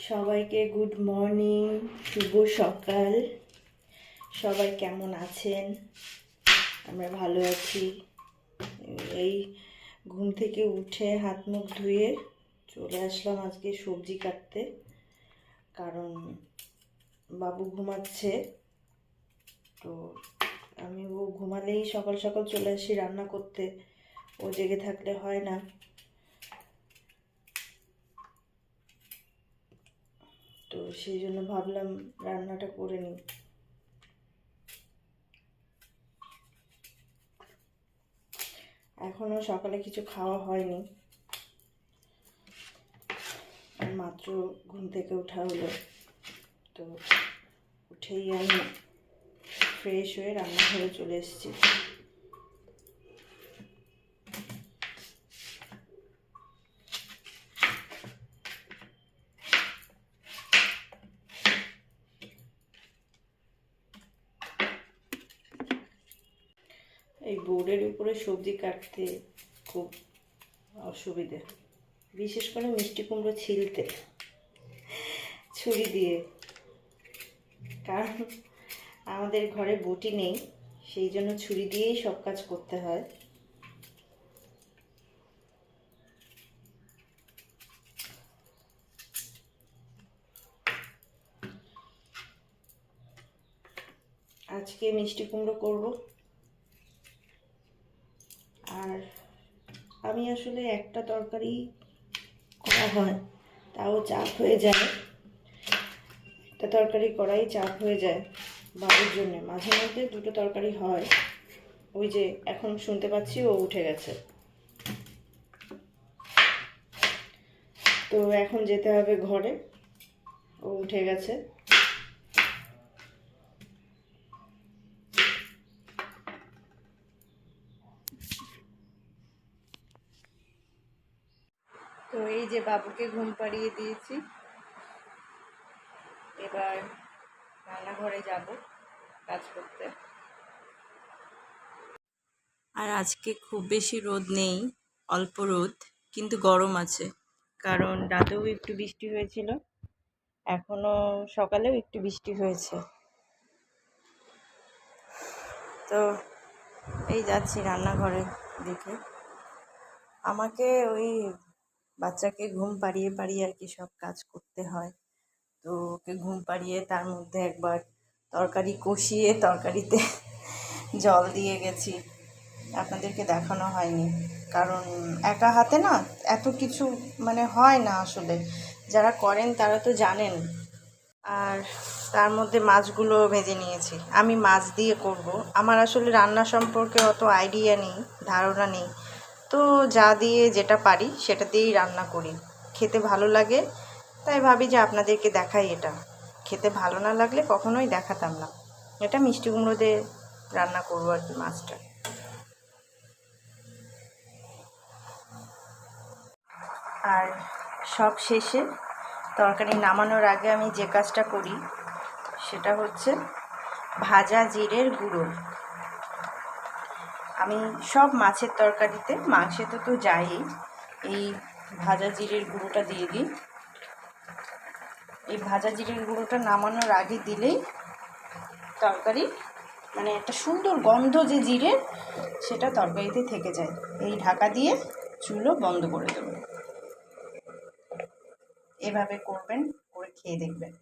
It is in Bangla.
সবাইকে গুড মর্নিং, শুভ সকাল। সবাই কেমন আছেন? আমরা ভালো আছি। এই ঘুম থেকে উঠে হাত মুখ ধুয়ে চলে আসলাম আজকে সবজি কাটতে, কারণ বাবু ঘুমাচ্ছে। তো আমি ও ঘুমালেই সকাল সকাল চলে আসি রান্না করতে, ও জেগে থাকলে হয় না। তো সেই জন্য ভাবলাম রান্নাটা করে নিই। এখনো সকালে কিছু খাওয়া হয়নি, আর মাত্র ঘুম থেকে ওঠা হলো। তো উঠেই আমি ফ্রেশ হয়ে রান্নাঘরে চলে এসেছি। এই বোর্ডের উপরে সবজি কাটতে খুব অসুবিধে, বিশেষ করে মিষ্টি কুমড়ো ছিলতে ছুরি দিয়ে, কারণ আমাদের ঘরে বটি নেই, সেই জন্য ছুরি দিয়েই সব কাজ করতে হয়। আজকে মিষ্টি কুমড়ো করব। আর আমি আসলে একটা তরকারি করা হয় তাও চাপ হয়ে যায়, একটা তরকারি করাই চাপ হয়ে যায় বাবুর জন্য। মাঝে মধ্যে দুটো তরকারি হয়। ওই যে এখন শুনতে পাচ্ছি ও উঠে গেছে, তো এখন যেতে হবে ঘরে, ও উঠে গেছে। তো এই যে বাবুকে ঘুম পাড়িয়ে দিয়েছি, এবার রান্নাঘরে যাব কাজ করতে। আর আজকে খুব বেশি রোদ নেই, অল্প রোদ, কিন্তু গরম আছে, কারণ রাতেও একটু বৃষ্টি হয়েছিল, এখনো সকালেও একটু বৃষ্টি হয়েছে। তো এই যাচ্ছি রান্নাঘরে দিকে। আমাকে ওই বাচ্চাকে ঘুম পাড়িয়ে পাড়িয়ে আর কি সব কাজ করতে হয়। তো ওকে ঘুম পাড়িয়ে তার মধ্যে একবার তরকারি কষিয়ে তরকারিতে জল দিয়ে গেছি, আপনাদেরকে দেখানো হয়নি, কারণ একা হাতে না এত কিছু হয় না আসলে। যারা করেন তারা তো জানেন। আর তার মধ্যে মাছগুলো ভেজে নিয়েছি, আমি মাছ দিয়ে করব। আমার আসলে রান্না সম্পর্কে অত আইডিয়া নেই, ধারণা নেই, তো যা দিয়ে যেটা পারি সেটা দিয়েই রান্না করি। খেতে ভালো লাগে তাই ভাবি যে আপনাদেরকে দেখাই। এটা খেতে ভালো না লাগলে কখনোই দেখাতাম না। এটা মিষ্টি কুমড়ো দিয়ে রান্না করবো আর কি, মাছটা। আর সব শেষে তরকারি নামানোর আগে আমি যে কাজটা করি সেটা হচ্ছে ভাজা জিরের গুঁড়ো। আমি সব মাছের তরকারিতে, মাংসে তো যাই, এই ভাজা জিরের গুঁড়োটা দিয়ে দিই। এই ভাজা জিরের গুঁড়োটা নামানোর আগে দিলেই তরকারি একটা সুন্দর গন্ধ যে জিরের, সেটা তরকারিতে থেকে যায়। এই ঢাকা দিয়ে চুলো বন্ধ করে দেবো। এভাবে করবেন, করে খেয়ে দেখবেন।